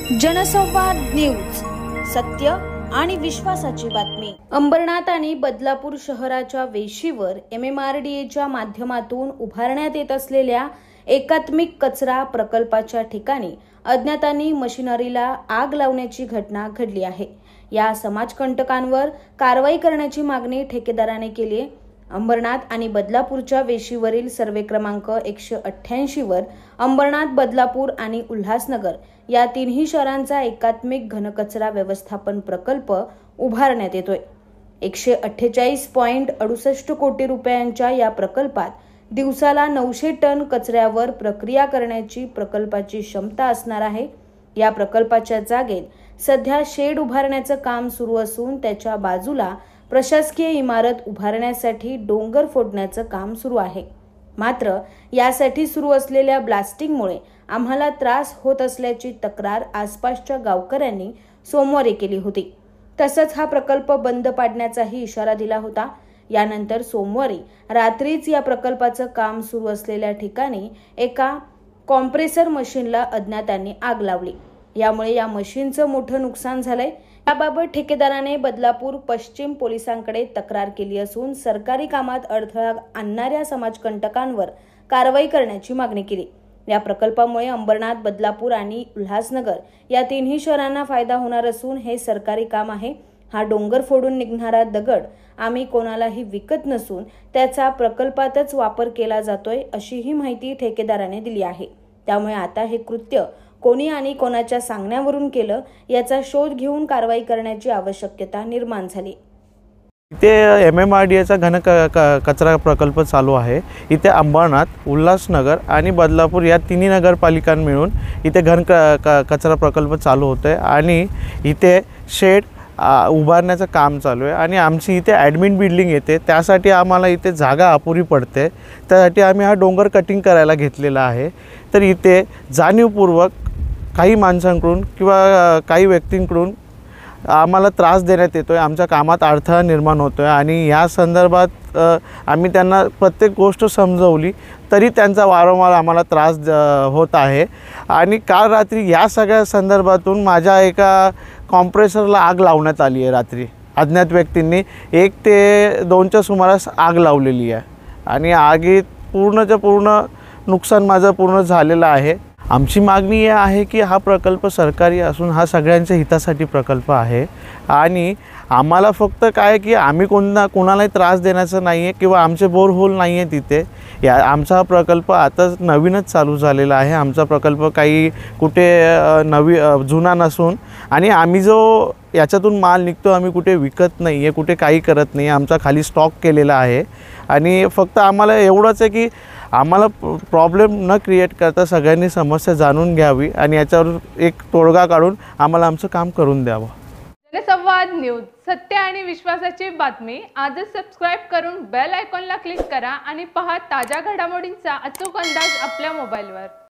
जनसंवाद न्यूज, सत्य आणि विश्वासाची बातमी। अंबरनाथ आणि बदलापूर शहराच्या वेशीवर MMRDAच्या माध्यमातून उभारण्यात येत असलेल्या एकात्मिक कचरा प्रकल्पाच्या ठिकाणी अज्ञातांनी मशिनरीला आग लावण्याची घटना घडली आहे। या समाजकंटकांवर कारवाई करण्याची मागणी ठेकेदाराने केली आहे। अंबरनाथ आणि बदलापूरच्या वेशीवरील सर्वे क्रमांक 188 वर अंबरनाथ, बदलापूर आणि उल्हासनगर या तिन्ही शहरांचा एकात्मिक घनकचरा व्यवस्थापन प्रकल्प उभारण्यात येतोय। 148.68 कोटी रुपयांच्या या प्रकल्पात दिवसाला 900 टन कचऱ्यावर प्रक्रिया करण्याची प्रकल्पाची क्षमता असणार आहे। या प्रकल्पाच्या जागेत सध्या शेड उभारण्याचं काम सुरू असून त्याच्या बाजूला प्रशासकीय इमारत उभारण्यासाठी डोंगर फोडण्याचं काम सुरू आहे। मात्र यासाठी सुरू असलेल्या ब्लास्टिंगमुळे आम्हाला त्रास होत असल्याची तक्रार आसपासच्या गावकऱ्यांनी सोमवारी केली होती। तसंच हा प्रकल्प बंद पाडण्याचाही इशारा दिला होता। यानंतर सोमवारी रात्रीच या प्रकल्पाचं काम सुरू असलेल्या ठिकाणी एका कॉम्प्रेसर मशीनला अज्ञातांनी आग लावली। यामुळे या मशीनचं मोठं नुकसान झालंय। याबाबत ठेकेदाराने बदलापूर पश्चिम पोलिसांकडे तक्रार केली असून सरकारी कामात अडथळा आणणाऱ्या समाजकंटकांवर कारवाई करण्याची मागणी केली। या प्रकल्पामुळे अंबरनाथ, बदलापूर आणि उल्हासनगर या तिन्ही शहरांना फायदा होणार असून हे सरकारी काम आहे। हा डोंगर फोडून निघणारा दगड आम्ही कोणालाही विकत नसून त्याचा प्रकल्पातच वापर केला जातोय, अशीही माहिती ठेकेदाराने दिली आहे। त्यामुळे आता हे कृत्य कोणी आणि कोणाच्या सांगण्यावरून केलं याचा शोध घेऊन कारवाई करण्याची आवश्यकता निर्माण झाली। इथे MMRDAचा घन कचरा प्रकल्प चालू आहे। इथे अंबरनाथ, उल्हासनगर आणि बदलापूर या तिन्ही नगरपालिका मिळून इथे घन कचरा प्रकल्प चालू होतोय आणि इथे शेड उभारण्याचं काम चालू आहे आणि आमची इथे ॲडमिन बिल्डिंग येते, त्यासाठी आम्हाला इथे जागा अपुरी पडते। त्यासाठी आम्ही हा डोंगर कटिंग करायला घेतलेला आहे। तर इथे जाणीवपूर्वक काही माणसांकडून किंवा काही व्यक्तींकडून आम्हाला त्रास देण्यात येतोय, आमच्या कामात अडथळा निर्माण होतोय आणि या संदर्भात आम्ही त्यांना प्रत्येक गोष्ट समजवली तरी त्यांचा वारंवार आम्हाला त्रास होत आहे। आणि काल रात्री या सगळ्या संदर्भातून माझ्या एका कॉम्प्रेसरला आग लावण्यात आली आहे। रात्री अज्ञात व्यक्तींनी 1 ते 2च्या सुमारास आग लावलेली आहे आणि आगीत पूर्णच्या पूर्ण नुकसान माझं पूर्ण झालेलं आहे। आमची मागणी ही आहे की हा प्रकल्प सरकारी असून हा सगळ्यांच्या हितासाठी प्रकल्प आहे आणि आम्हाला फक्त काय की आम्ही कोणालाही त्रास देण्याचं नाही आहे किंवा आमचे बोरहोल नाही आहे तिथे। आमचा हा प्रकल्प आता नवीनच चालू झालेला आहे। आमचा प्रकल्प काही कुठे जुना नसून आणि आम्ही जो याच्यातून माल निघतो आम्ही कुठे विकत नाही आहे, कुठे काही करत नाही, आमचा खाली स्टॉक केलेला आहे। आणि फक्त आम्हाला एवढंच आहे की आम्हाला प्रॉब्लेम न क्रिएट करता सगळ्यांनी समस्या जाणून घ्यावी आणि याच्यावर एक तोडगा काढून आम्हाला आमचं काम करून द्यावं। जनसंवाद न्यूज, सत्य आणि विश्वासाची बातमी। आजच सबस्क्राइब करून बेल आयकॉनला क्लिक करा आणि पहा ताज्या घडामोडींचा अचूक अंदाज आपल्या मोबाईलवर।